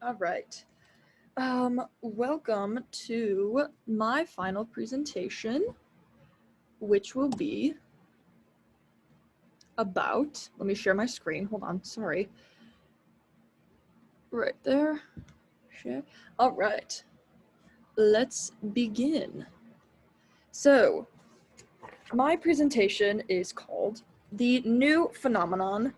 All right. Welcome to my final presentation, which will be about, let me share my screen. Hold on, sorry. Right there. Share. All right. Let's begin. So, my presentation is called The New Phenomenon.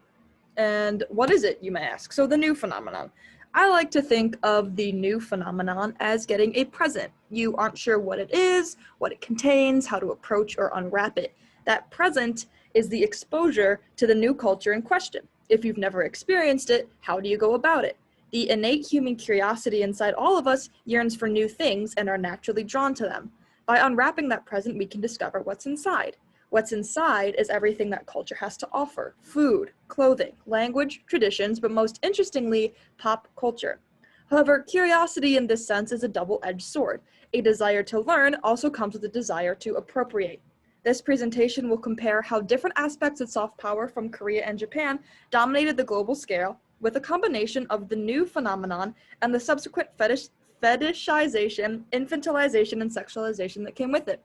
And what is it, you may ask? So the new phenomenon. I like to think of the new phenomenon as getting a present. You aren't sure what it is, what it contains, how to approach or unwrap it. That present is the exposure to the new culture in question. If you've never experienced it, how do you go about it? The innate human curiosity inside all of us yearns for new things and are naturally drawn to them. By unwrapping that present, we can discover what's inside. What's inside is everything that culture has to offer: food, clothing, language, traditions, but most interestingly, pop culture. However, curiosity in this sense is a double-edged sword. A desire to learn also comes with a desire to appropriate. This presentation will compare how different aspects of soft power from Korea and Japan dominated the global scale, with a combination of the new phenomenon and the subsequent fetishization, infantilization, and sexualization that came with it.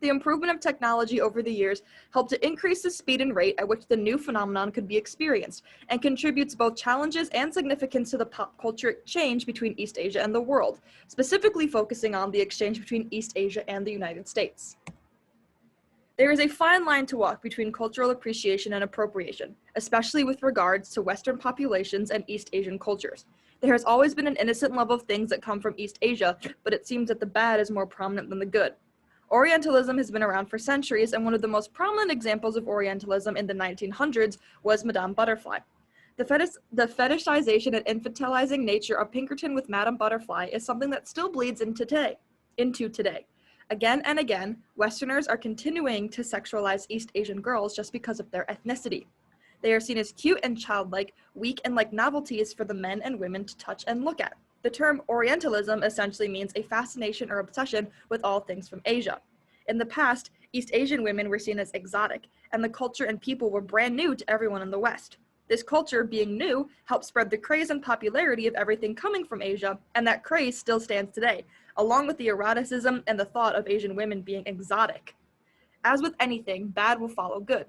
The improvement of technology over the years helped to increase the speed and rate at which the new phenomenon could be experienced, and contributes both challenges and significance to the pop culture exchange between East Asia and the world, specifically focusing on the exchange between East Asia and the United States. There is a fine line to walk between cultural appreciation and appropriation, especially with regards to Western populations and East Asian cultures. There has always been an innocent love of things that come from East Asia, but it seems that the bad is more prominent than the good. Orientalism has been around for centuries, and one of the most prominent examples of Orientalism in the 1900s was Madame Butterfly. The fetishization and infantilizing nature of Pinkerton with Madame Butterfly is something that still bleeds into today. Again and again, Westerners are continuing to sexualize East Asian girls just because of their ethnicity. They are seen as cute and childlike, weak and like novelties for the men and women to touch and look at. The term Orientalism essentially means a fascination or obsession with all things from Asia. In the past, East Asian women were seen as exotic, and the culture and people were brand new to everyone in the West. This culture, being new, helped spread the craze and popularity of everything coming from Asia, and that craze still stands today, along with the eroticism and the thought of Asian women being exotic. As with anything, bad will follow good.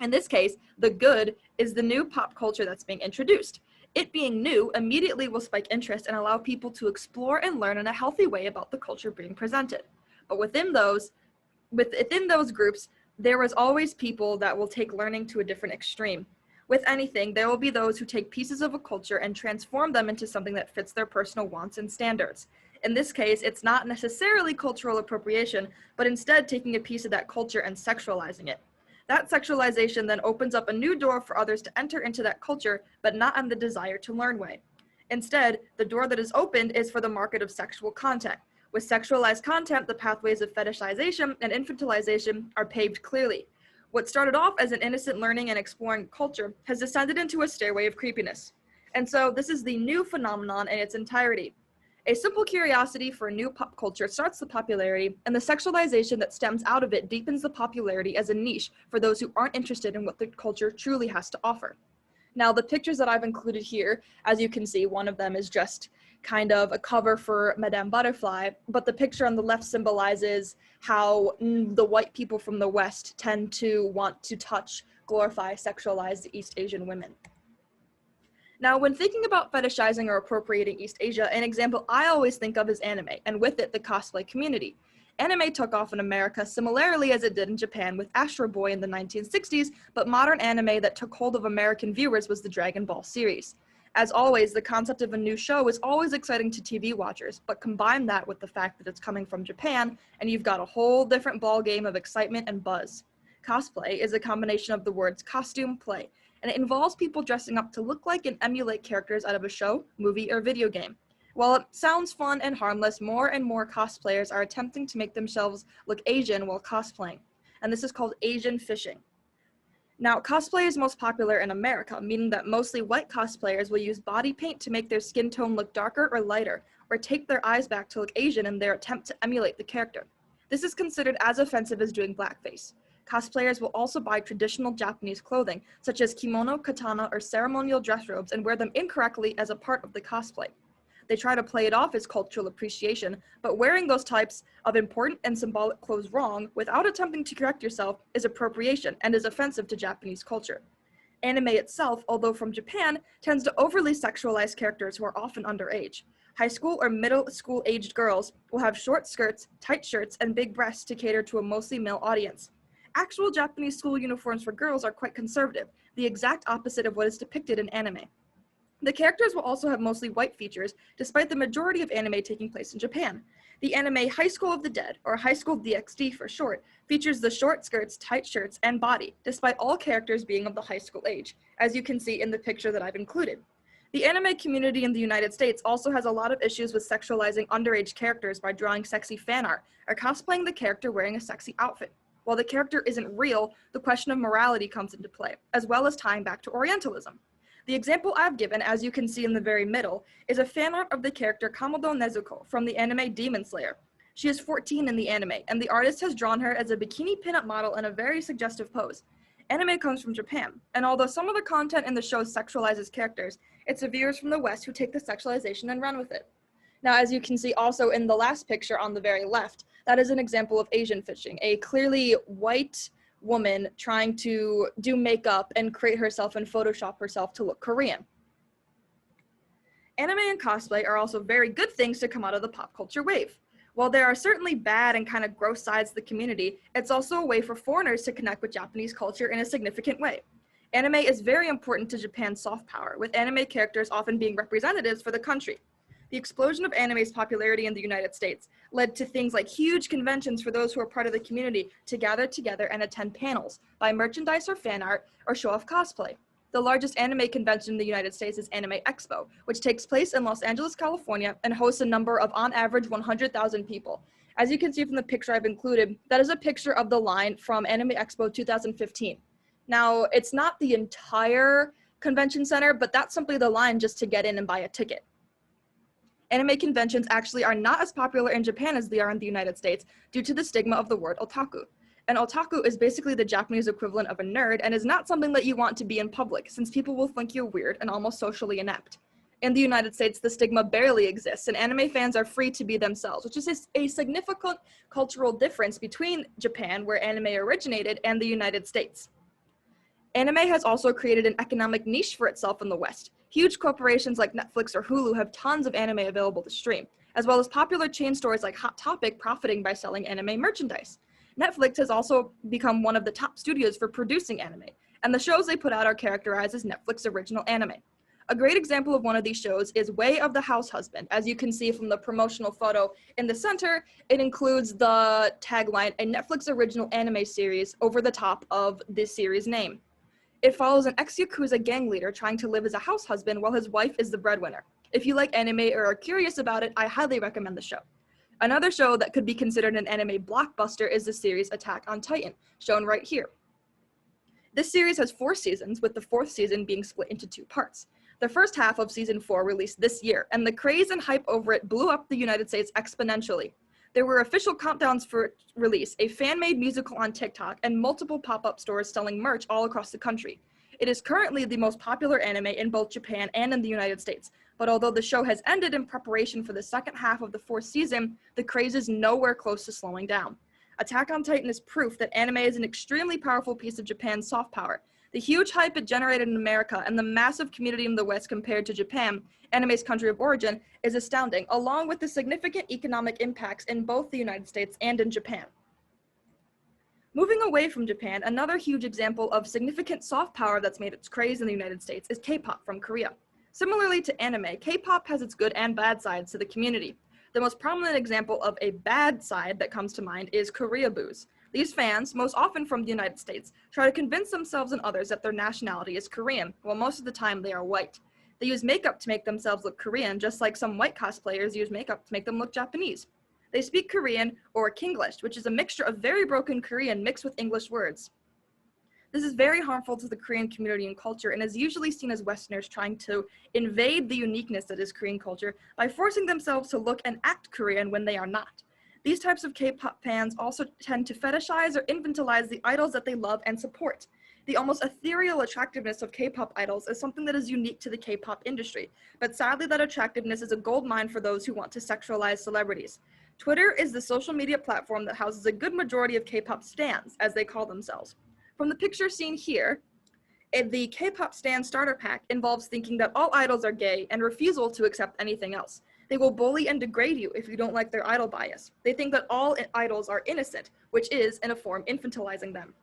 In this case, the good is the new pop culture that's being introduced. It being new immediately will spike interest and allow people to explore and learn in a healthy way about the culture being presented. But within those groups, there is always people that will take learning to a different extreme. With anything, there will be those who take pieces of a culture and transform them into something that fits their personal wants and standards. In this case, it's not necessarily cultural appropriation, but instead taking a piece of that culture and sexualizing it. That sexualization then opens up a new door for others to enter into that culture, but not in the desire to learn way. Instead, the door that is opened is for the market of sexual content. With sexualized content, the pathways of fetishization and infantilization are paved clearly. What started off as an innocent learning and exploring culture has descended into a stairway of creepiness. And so this is the new phenomenon in its entirety. A simple curiosity for a new pop culture starts the popularity, and the sexualization that stems out of it deepens the popularity as a niche for those who aren't interested in what the culture truly has to offer. Now, the pictures that I've included here, as you can see, one of them is just kind of a cover for Madame Butterfly, but the picture on the left symbolizes how the white people from the West tend to want to touch, glorify, sexualize the East Asian women. Now, when thinking about fetishizing or appropriating East Asia, an example I always think of is anime, and with it, the cosplay community. Anime took off in America similarly as it did in Japan with Astro Boy in the 1960s, but modern anime that took hold of American viewers was the Dragon Ball series. As always, the concept of a new show is always exciting to TV watchers, but combine that with the fact that it's coming from Japan, and you've got a whole different ballgame of excitement and buzz. Cosplay is a combination of the words costume, play, and it involves people dressing up to look like and emulate characters out of a show, movie, or video game. While it sounds fun and harmless, more and more cosplayers are attempting to make themselves look Asian while cosplaying, and this is called Asian fishing. Now, cosplay is most popular in America, meaning that mostly white cosplayers will use body paint to make their skin tone look darker or lighter, or take their eyes back to look Asian in their attempt to emulate the character. This is considered as offensive as doing blackface. Cosplayers will also buy traditional Japanese clothing, such as kimono, katana, or ceremonial dress robes, and wear them incorrectly as a part of the cosplay. They try to play it off as cultural appreciation, but wearing those types of important and symbolic clothes wrong without attempting to correct yourself is appropriation and is offensive to Japanese culture. Anime itself, although from Japan, tends to overly sexualize characters who are often underage. High school or middle school aged girls will have short skirts, tight shirts, and big breasts to cater to a mostly male audience. Actual Japanese school uniforms for girls are quite conservative, the exact opposite of what is depicted in anime. The characters will also have mostly white features, despite the majority of anime taking place in Japan. The anime High School of the Dead, or High School DxD for short, features the short skirts, tight shirts, and body, despite all characters being of the high school age, as you can see in the picture that I've included. The anime community in the United States also has a lot of issues with sexualizing underage characters by drawing sexy fan art, or cosplaying the character wearing a sexy outfit. While the character isn't real, the question of morality comes into play, as well as tying back to Orientalism. The example I've given, as you can see in the very middle, is a fan art of the character Kamodo Nezuko from the anime Demon Slayer. She is 14 in the anime, and the artist has drawn her as a bikini pinup model in a very suggestive pose. Anime comes from Japan, and although some of the content in the show sexualizes characters, it's the viewers from the West who take the sexualization and run with it. Now, as you can see also in the last picture on the very left, that is an example of Asian fishing, a clearly white woman trying to do makeup and create herself and Photoshop herself to look Korean. Anime and cosplay are also very good things to come out of the pop culture wave. While there are certainly bad and kind of gross sides to the community, it's also a way for foreigners to connect with Japanese culture in a significant way. Anime is very important to Japan's soft power, with anime characters often being representatives for the country. The explosion of anime's popularity in the United States led to things like huge conventions for those who are part of the community to gather together and attend panels, buy merchandise or fan art, or show off cosplay. The largest anime convention in the United States is Anime Expo, which takes place in Los Angeles, California, and hosts a number of, on average, 100,000 people. As you can see from the picture I've included, that is a picture of the line from Anime Expo 2015. Now, it's not the entire convention center, but that's simply the line just to get in and buy a ticket. Anime conventions actually are not as popular in Japan as they are in the United States due to the stigma of the word otaku. An otaku is basically the Japanese equivalent of a nerd and is not something that you want to be in public, since people will think you're weird and almost socially inept. In the United States, the stigma barely exists, and anime fans are free to be themselves, which is a significant cultural difference between Japan, where anime originated, and the United States. Anime has also created an economic niche for itself in the West. Huge corporations like Netflix or Hulu have tons of anime available to stream, as well as popular chain stores like Hot Topic profiting by selling anime merchandise. Netflix has also become one of the top studios for producing anime, and the shows they put out are characterized as Netflix original anime. A great example of one of these shows is Way of the House Husband. As you can see from the promotional photo in the center, it includes the tagline, a Netflix original anime series, over the top of this series name. It follows an ex-Yakuza gang leader trying to live as a house husband while his wife is the breadwinner. If you like anime or are curious about it, I highly recommend the show. Another show that could be considered an anime blockbuster is the series Attack on Titan, shown right here. This series has 4 seasons, with the 4th season being split into 2 parts. The first half of season 4 released this year, and the craze and hype over it blew up the United States exponentially. There were official countdowns for its release, a fan-made musical on TikTok, and multiple pop-up stores selling merch all across the country. It is currently the most popular anime in both Japan and in the United States, but although the show has ended in preparation for the second half of the 4th season, the craze is nowhere close to slowing down. Attack on Titan is proof that anime is an extremely powerful piece of Japan's soft power. The huge hype it generated in America and the massive community in the West compared to Japan, anime's country of origin, is astounding, along with the significant economic impacts in both the United States and in Japan. Moving away from Japan, another huge example of significant soft power that's made its craze in the United States is K-pop from Korea. Similarly to anime, K-pop has its good and bad sides to the community. The most prominent example of a bad side that comes to mind is Koreaboos. These fans, most often from the United States, try to convince themselves and others that their nationality is Korean, while most of the time they are white. They use makeup to make themselves look Korean, just like some white cosplayers use makeup to make them look Japanese. They speak Korean, or Kinglish, which is a mixture of very broken Korean mixed with English words. This is very harmful to the Korean community and culture, and is usually seen as Westerners trying to invade the uniqueness that is Korean culture by forcing themselves to look and act Korean when they are not. These types of K-pop fans also tend to fetishize or infantilize the idols that they love and support. The almost ethereal attractiveness of K-pop idols is something that is unique to the K-pop industry, but sadly that attractiveness is a goldmine for those who want to sexualize celebrities. Twitter is the social media platform that houses a good majority of K-pop stans, as they call themselves. From the picture seen here, the K-pop stan starter pack involves thinking that all idols are gay and refusal to accept anything else. They will bully and degrade you if you don't like their idol bias. They think that all idols are innocent, which is, in a form, infantilizing them.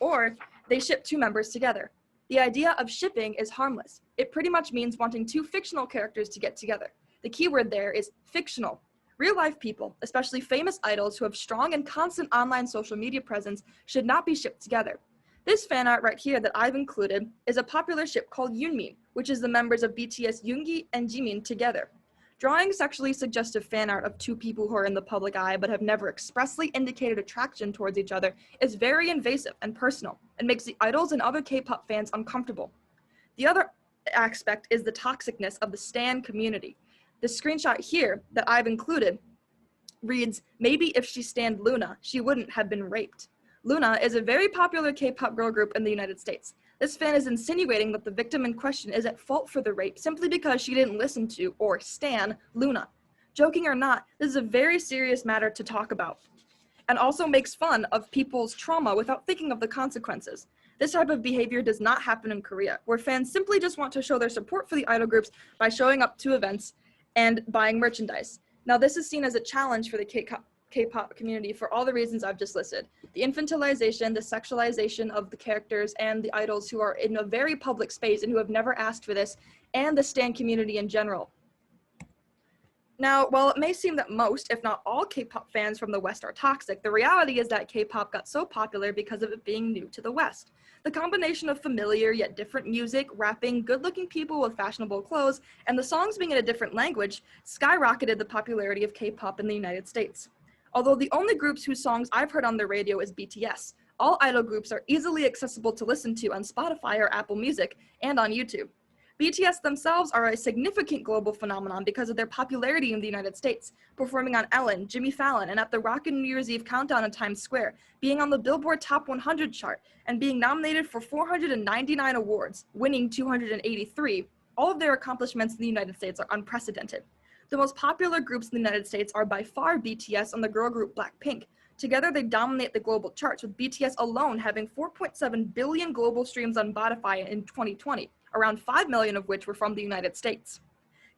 Or they ship two members together. The idea of shipping is harmless. It pretty much means wanting two fictional characters to get together. The keyword there is fictional. Real-life people, especially famous idols who have strong and constant online social media presence, should not be shipped together. This fan art right here that I've included is a popular ship called Yoonmi, which is the members of BTS Yoongi and Jimin together. Drawing sexually suggestive fan art of two people who are in the public eye but have never expressly indicated attraction towards each other is very invasive and personal and makes the idols and other K-pop fans uncomfortable. The other aspect is the toxicness of the stan community. The screenshot here that I've included reads, "Maybe if she stanned Luna, she wouldn't have been raped." Luna is a very popular K-pop girl group in the United States. This fan is insinuating that the victim in question is at fault for the rape simply because she didn't listen to or stan Luna. Joking or not, this is a very serious matter to talk about, and also makes fun of people's trauma without thinking of the consequences. This type of behavior does not happen in Korea, where fans simply just want to show their support for the idol groups by showing up to events and buying merchandise. Now, this is seen as a challenge for the K-pop community for all the reasons I've just listed. The infantilization, the sexualization of the characters and the idols who are in a very public space and who have never asked for this, and the stan community in general. Now, while it may seem that most, if not all, K-pop fans from the West are toxic, the reality is that K-pop got so popular because of it being new to the West. The combination of familiar yet different music, rapping, good-looking people with fashionable clothes, and the songs being in a different language skyrocketed the popularity of K-pop in the United States. Although the only groups whose songs I've heard on the radio is BTS, all idol groups are easily accessible to listen to on Spotify or Apple Music and on YouTube. BTS themselves are a significant global phenomenon because of their popularity in the United States, performing on Ellen, Jimmy Fallon, and at the Rockin' New Year's Eve countdown in Times Square, being on the Billboard Top 100 chart, and being nominated for 499 awards, winning 283. All of their accomplishments in the United States are unprecedented. The most popular groups in the United States are by far BTS and the girl group Blackpink. Together, they dominate the global charts, with BTS alone having 4.7 billion global streams on Spotify in 2020, around 5 million of which were from the United States.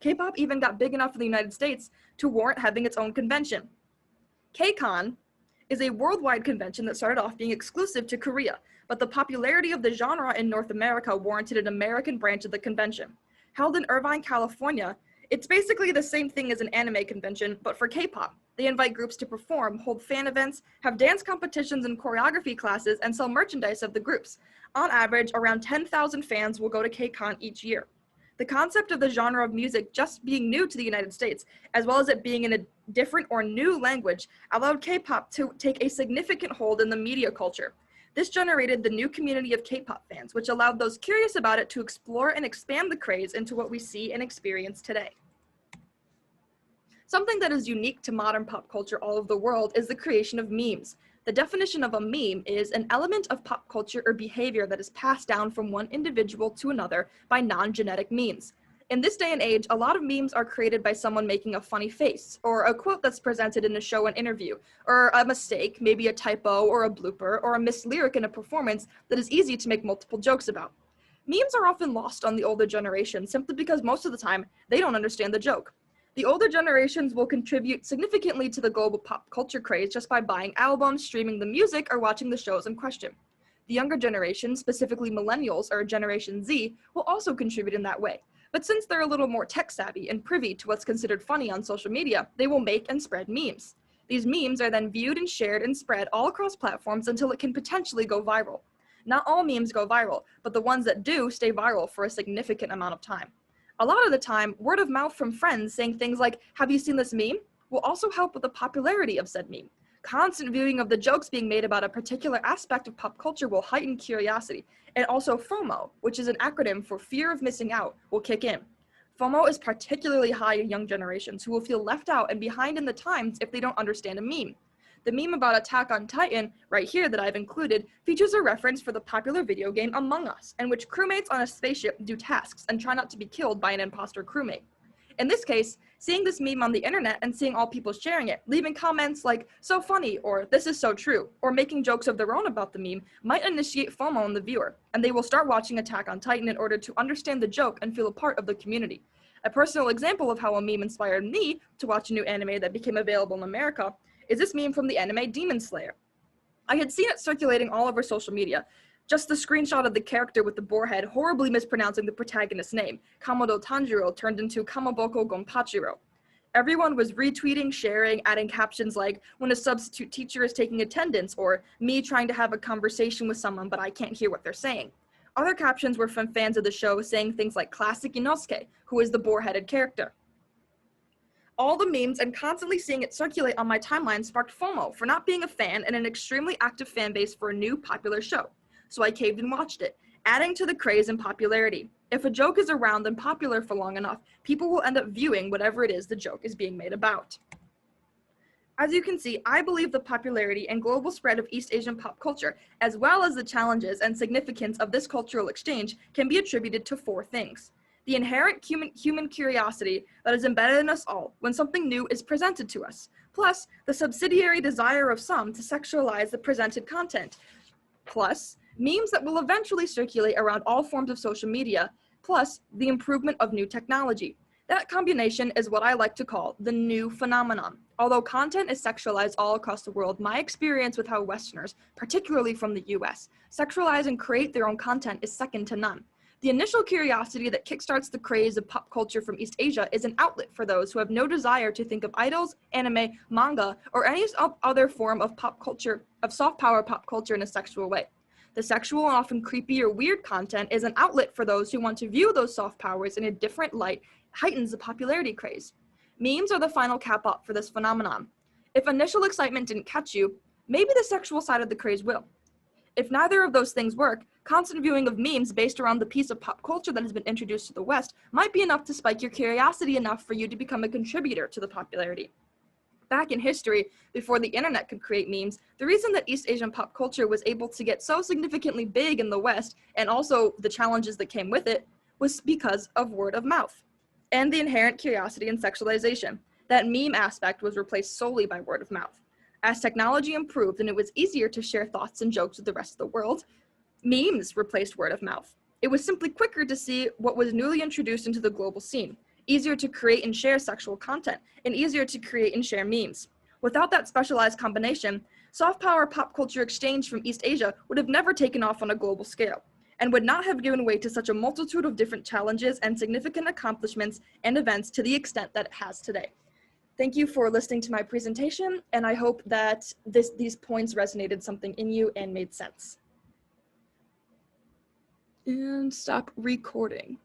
K-pop even got big enough in the United States to warrant having its own convention. K-Con is a worldwide convention that started off being exclusive to Korea, but the popularity of the genre in North America warranted an American branch of the convention. Held in Irvine, California, it's basically the same thing as an anime convention, but for K-pop. They invite groups to perform, hold fan events, have dance competitions and choreography classes, and sell merchandise of the groups. On average, around 10,000 fans will go to K-Con each year. The concept of the genre of music just being new to the United States, as well as it being in a different or new language, allowed K-pop to take a significant hold in the media culture. This generated the new community of K-pop fans, which allowed those curious about it to explore and expand the craze into what we see and experience today. Something that is unique to modern pop culture all over the world is the creation of memes. The definition of a meme is an element of pop culture or behavior that is passed down from one individual to another by non-genetic means. In this day and age, a lot of memes are created by someone making a funny face, or a quote that's presented in a show and interview, or a mistake, maybe a typo or a blooper, or a missed lyric in a performance that is easy to make multiple jokes about. Memes are often lost on the older generation simply because most of the time they don't understand the joke. The older generations will contribute significantly to the global pop culture craze just by buying albums, streaming the music, or watching the shows in question. The younger generation, specifically millennials or Generation Z, will also contribute in that way. But since they're a little more tech-savvy and privy to what's considered funny on social media, they will make and spread memes. These memes are then viewed and shared and spread all across platforms until it can potentially go viral. Not all memes go viral, but the ones that do stay viral for a significant amount of time. A lot of the time, word of mouth from friends saying things like, "Have you seen this meme?" will also help with the popularity of said meme. Constant viewing of the jokes being made about a particular aspect of pop culture will heighten curiosity, and also FOMO, which is an acronym for fear of missing out, will kick in. FOMO is particularly high in young generations who will feel left out and behind in the times if they don't understand a meme. The meme about Attack on Titan, right here that I've included, features a reference for the popular video game Among Us, in which crewmates on a spaceship do tasks and try not to be killed by an imposter crewmate. In this case, seeing this meme on the internet and seeing all people sharing it, leaving comments like, so funny, or this is so true, or making jokes of their own about the meme might initiate FOMO in the viewer, and they will start watching Attack on Titan in order to understand the joke and feel a part of the community. A personal example of how a meme inspired me to watch a new anime that became available in America is this meme from the anime Demon Slayer. I had seen it circulating all over social media, just the screenshot of the character with the boar head horribly mispronouncing the protagonist's name, Kamado Tanjiro, turned into Kamaboko Gonpachiro. Everyone was retweeting, sharing, adding captions like, when a substitute teacher is taking attendance, or me trying to have a conversation with someone but I can't hear what they're saying. Other captions were from fans of the show saying things like classic Inosuke, who is the boar-headed character. All the memes and constantly seeing it circulate on my timeline sparked FOMO for not being a fan and an extremely active fan base for a new popular show. So I caved and watched it, adding to the craze and popularity. If a joke is around and popular for long enough, people will end up viewing whatever it is the joke is being made about. As you can see, I believe the popularity and global spread of East Asian pop culture, as well as the challenges and significance of this cultural exchange, can be attributed to 4 things. The inherent human curiosity that is embedded in us all when something new is presented to us, plus the subsidiary desire of some to sexualize the presented content, plus memes that will eventually circulate around all forms of social media, plus the improvement of new technology. That combination is what I like to call the new phenomenon. Although content is sexualized all across the world, my experience with how Westerners, particularly from the US, sexualize and create their own content is second to none. The initial curiosity that kickstarts the craze of pop culture from East Asia is an outlet for those who have no desire to think of idols, anime, manga, or any other form of pop culture, of soft power pop culture in a sexual way. The sexual and often creepy or weird content is an outlet for those who want to view those soft powers in a different light, heightens the popularity craze. Memes are the final cap off for this phenomenon. If initial excitement didn't catch you, maybe the sexual side of the craze will. If neither of those things work, constant viewing of memes based around the piece of pop culture that has been introduced to the West might be enough to spike your curiosity enough for you to become a contributor to the popularity. Back in history, before the internet could create memes, the reason that East Asian pop culture was able to get so significantly big in the West, and also the challenges that came with it, was because of word of mouth and the inherent curiosity and sexualization. That meme aspect was replaced solely by word of mouth. As technology improved and it was easier to share thoughts and jokes with the rest of the world, memes replaced word of mouth. It was simply quicker to see what was newly introduced into the global scene, easier to create and share sexual content, and easier to create and share memes. Without that specialized combination, soft power pop culture exchange from East Asia would have never taken off on a global scale, and would not have given way to such a multitude of different challenges and significant accomplishments and events to the extent that it has today. Thank you for listening to my presentation, and I hope that these points resonated something in you and made sense. And stop recording.